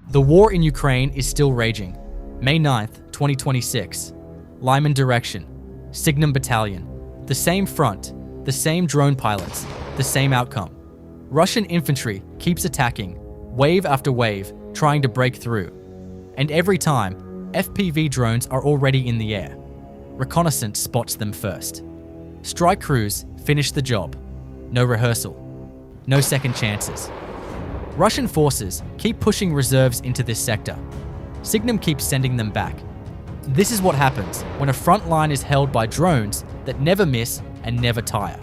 The war in Ukraine is still raging. May 9th, 2026. Lyman direction. Signum Battalion. The same front, the same drone pilots, the same outcome. Russian infantry keeps attacking, wave after wave, trying to break through. And every time, FPV drones are already in the air. Reconnaissance spots them first. Strike crews finish the job. No rehearsal. No second chances. Russian forces keep pushing reserves into this sector. Signum keeps sending them back. This is what happens when a front line is held by drones that never miss and never tire.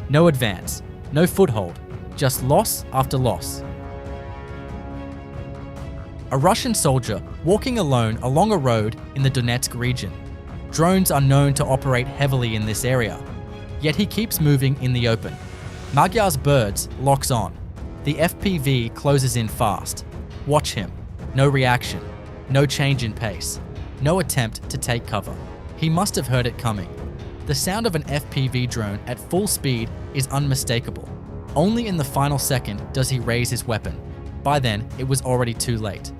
No advance, no foothold, just loss after loss. A Russian soldier walking alone along a road in the Donetsk region. Drones are known to operate heavily in this area, yet he keeps moving in the open. Magyar Birds locks on. The FPV closes in fast. Watch him. No reaction. No change in pace. No attempt to take cover. He must have heard it coming. The sound of an FPV drone at full speed is unmistakable. Only in the final second does he raise his weapon. By then, it was already too late.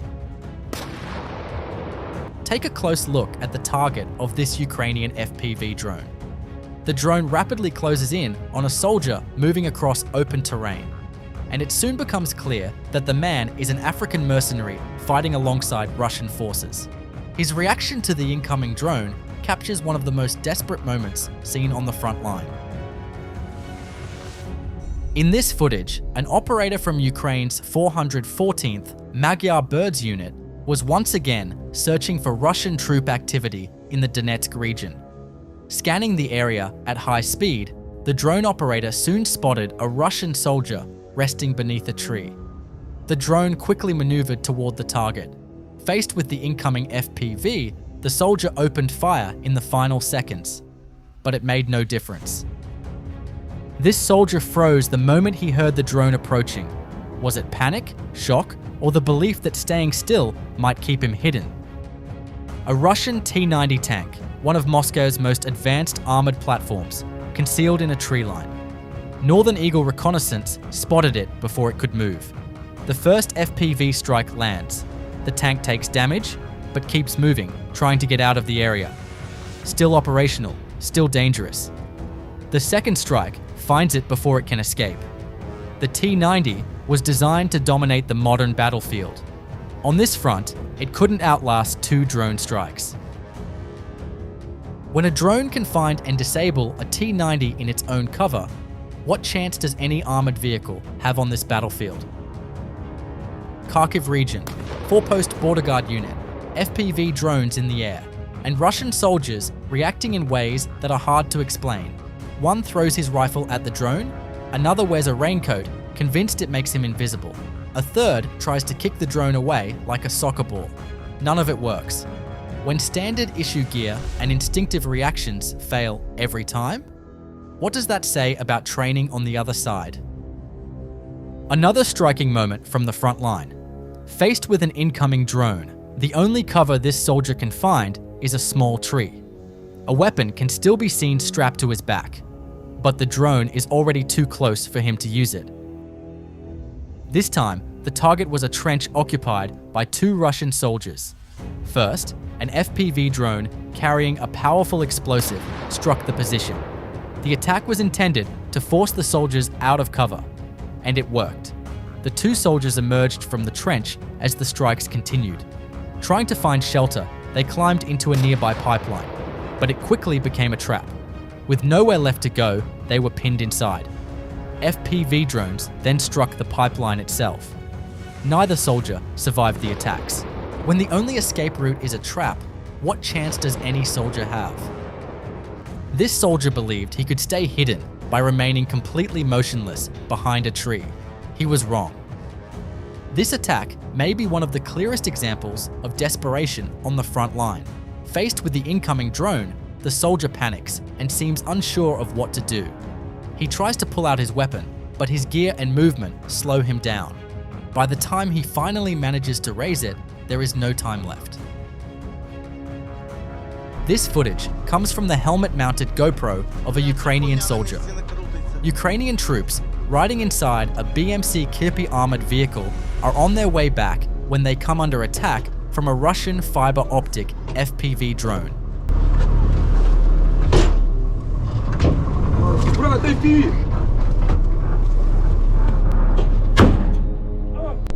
Take a close look at the target of this Ukrainian FPV drone. The drone rapidly closes in on a soldier moving across open terrain. And it soon becomes clear that the man is an African mercenary fighting alongside Russian forces. His reaction to the incoming drone captures one of the most desperate moments seen on the front line. In this footage, an operator from Ukraine's 414th Magyar Birds unit was once again searching for Russian troop activity in the Donetsk region. Scanning the area at high speed, the drone operator soon spotted a Russian soldier resting beneath a tree. The drone quickly maneuvered toward the target. Faced with the incoming FPV, the soldier opened fire in the final seconds, but it made no difference. This soldier froze the moment he heard the drone approaching. Was it panic, shock, or the belief that staying still might keep him hidden? A Russian T-90 tank, one of Moscow's most advanced armored platforms, concealed in a tree line. Northern Eagle reconnaissance spotted it before it could move. The first FPV strike lands. The tank takes damage, but keeps moving, trying to get out of the area. Still operational, still dangerous. The second strike finds it before it can escape. The T-90 was designed to dominate the modern battlefield. On this front, it couldn't outlast 2 drone strikes. When a drone can find and disable a T-90 in its own cover, what chance does any armored vehicle have on this battlefield? Kharkiv region, 4-post border guard unit, FPV drones in the air, and Russian soldiers reacting in ways that are hard to explain. One throws his rifle at the drone, another wears a raincoat, convinced it makes him invisible. A third tries to kick the drone away like a soccer ball. None of it works. When standard issue gear and instinctive reactions fail every time, what does that say about training on the other side? Another striking moment from the front line. Faced with an incoming drone, the only cover this soldier can find is a small tree. A weapon can still be seen strapped to his back, but the drone is already too close for him to use it. This time, the target was a trench occupied by 2 Russian soldiers. First, an FPV drone carrying a powerful explosive struck the position. The attack was intended to force the soldiers out of cover, and it worked. The 2 soldiers emerged from the trench as the strikes continued. Trying to find shelter, they climbed into a nearby pipeline, but it quickly became a trap. With nowhere left to go, they were pinned inside. FPV drones then struck the pipeline itself. Neither soldier survived the attacks. When the only escape route is a trap, what chance does any soldier have? This soldier believed he could stay hidden by remaining completely motionless behind a tree. He was wrong. This attack may be one of the clearest examples of desperation on the front line. Faced with the incoming drone, the soldier panics and seems unsure of what to do. He tries to pull out his weapon, but his gear and movement slow him down. By the time he finally manages to raise it, there is no time left. This footage comes from the helmet-mounted GoPro of a Ukrainian soldier. Ukrainian troops riding inside a BMC Kirpi armored vehicle are on their way back when they come under attack from a Russian fiber optic FPV drone.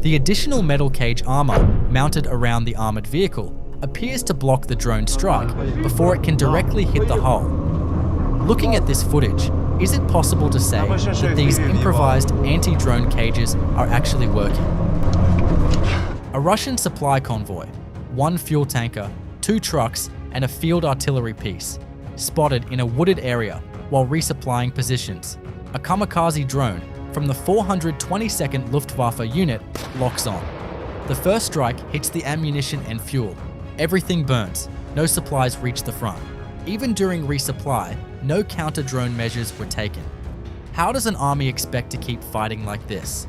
The additional metal cage armor mounted around the armored vehicle appears to block the drone strike before it can directly hit the hull. Looking at this footage, is it possible to say that these improvised anti-drone cages are actually working? A Russian supply convoy, 1 fuel tanker, 2 trucks, and a field artillery piece, spotted in a wooded area while resupplying positions. A kamikaze drone from the 422nd Luftwaffe unit locks on. The first strike hits the ammunition and fuel. Everything burns. No supplies reach the front. Even during resupply, no counter-drone measures were taken. How does an army expect to keep fighting like this?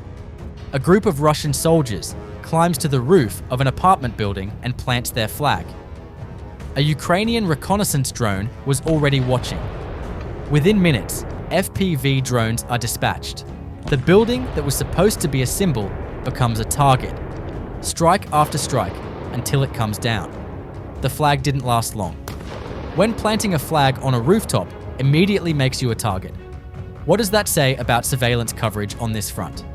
A group of Russian soldiers climbs to the roof of an apartment building and plants their flag. A Ukrainian reconnaissance drone was already watching. Within minutes, FPV drones are dispatched. The building that was supposed to be a symbol becomes a target. Strike after strike until it comes down. The flag didn't last long. When planting a flag on a rooftop immediately makes you a target. What does that say about surveillance coverage on this front?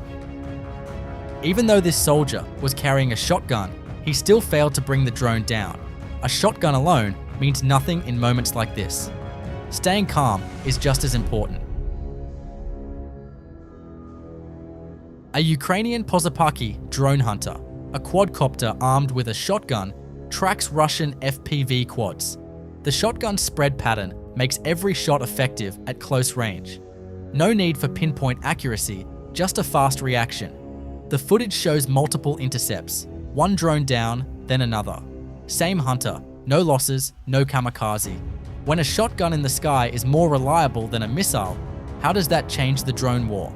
Even though this soldier was carrying a shotgun, he still failed to bring the drone down. A shotgun alone means nothing in moments like this. Staying calm is just as important. A Ukrainian Posipaky drone hunter, a quadcopter armed with a shotgun, tracks Russian FPV quads. The shotgun's spread pattern makes every shot effective at close range. No need for pinpoint accuracy, just a fast reaction. The footage shows multiple intercepts, 1 drone down, then another. Same hunter, no losses, no kamikaze. When a shotgun in the sky is more reliable than a missile, how does that change the drone war?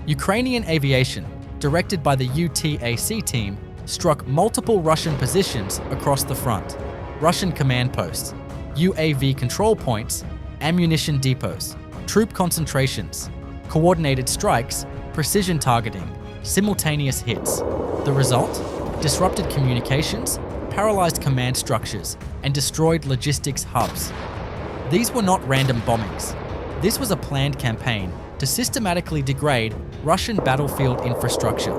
Ukrainian aviation, directed by the UTAC team, struck multiple Russian positions across the front. Russian command posts, UAV control points, ammunition depots, troop concentrations, coordinated strikes, precision targeting, simultaneous hits. The result? Disrupted communications, paralyzed command structures, and destroyed logistics hubs. These were not random bombings. This was a planned campaign to systematically degrade Russian battlefield infrastructure.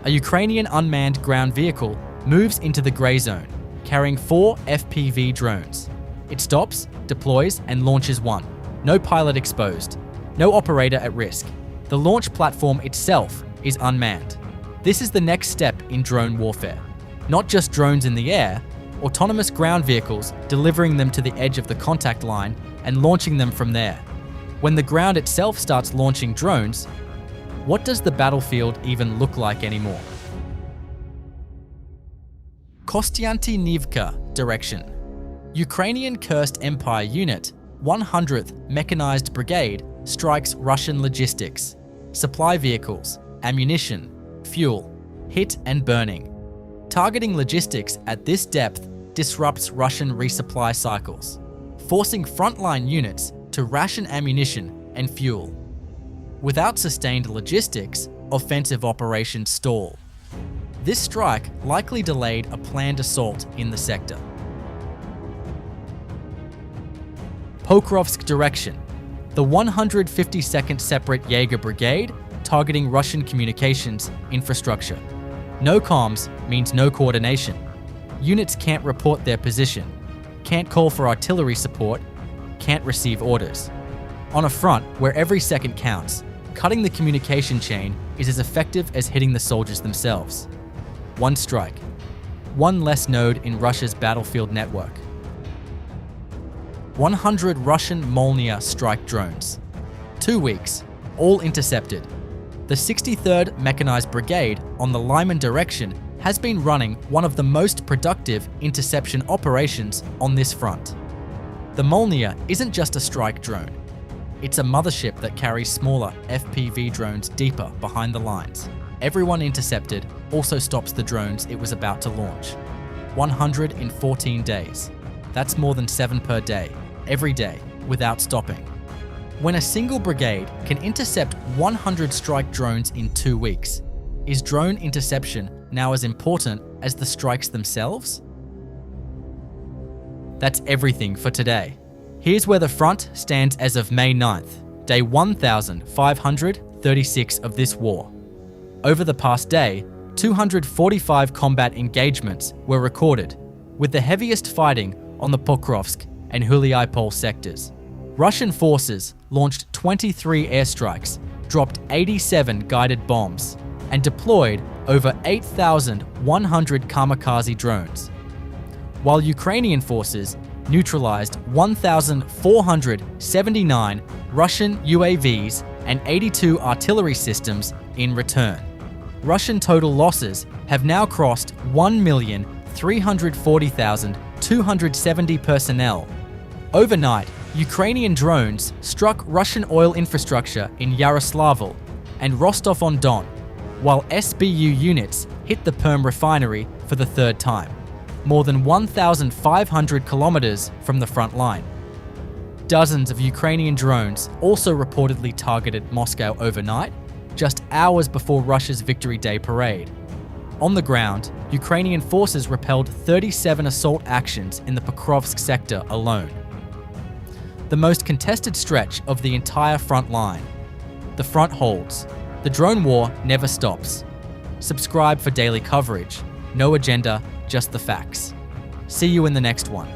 A Ukrainian unmanned ground vehicle moves into the grey zone, carrying 4 FPV drones. It stops, deploys, and launches 1. No pilot exposed. No operator at risk. The launch platform itself is unmanned. This is the next step in drone warfare. Not just drones in the air, autonomous ground vehicles delivering them to the edge of the contact line and launching them from there. When the ground itself starts launching drones, what does the battlefield even look like anymore? Kostiantynivka direction. Ukrainian Cursed Empire Unit, 100th Mechanized Brigade strikes Russian logistics, supply vehicles, ammunition, fuel, hit and burning. Targeting logistics at this depth disrupts Russian resupply cycles, forcing frontline units to ration ammunition and fuel. Without sustained logistics, offensive operations stall. This strike likely delayed a planned assault in the sector. Pokrovsk direction. The 152nd Separate Jaeger Brigade targeting Russian communications infrastructure. No comms means no coordination. Units can't report their position, can't call for artillery support, can't receive orders. On a front where every second counts, cutting the communication chain is as effective as hitting the soldiers themselves. 1 strike. 1 less node in Russia's battlefield network. 100 Russian Molniya strike drones. 2 weeks, all intercepted. The 63rd Mechanized Brigade on the Lyman direction has been running one of the most productive interception operations on this front. The Molniya isn't just a strike drone. It's a mothership that carries smaller FPV drones deeper behind the lines. Everyone intercepted also stops the drones it was about to launch. 100 in 14 days. That's more than 7 per day, every day, without stopping. When a single brigade can intercept 100 strike drones in 2 weeks, is drone interception now as important as the strikes themselves? That's everything for today. Here's where the front stands as of May 9th, day 1536 of this war. Over the past day, 245 combat engagements were recorded, with the heaviest fighting on the Pokrovsk and Huliaipol sectors. Russian forces launched 23 airstrikes, dropped 87 guided bombs, and deployed over 8,100 kamikaze drones, while Ukrainian forces neutralized 1,479 Russian UAVs and 82 artillery systems in return. Russian total losses have now crossed 1,340,270 personnel. Overnight, Ukrainian drones struck Russian oil infrastructure in Yaroslavl and Rostov-on-Don, while SBU units hit the Perm refinery for the third time, more than 1,500 kilometers from the front line. Dozens of Ukrainian drones also reportedly targeted Moscow overnight, just hours before Russia's Victory Day parade. On the ground, Ukrainian forces repelled 37 assault actions in the Pokrovsk sector alone. The most contested stretch of the entire front line. The front holds. The drone war never stops. Subscribe for daily coverage. No agenda, just the facts. See you in the next one.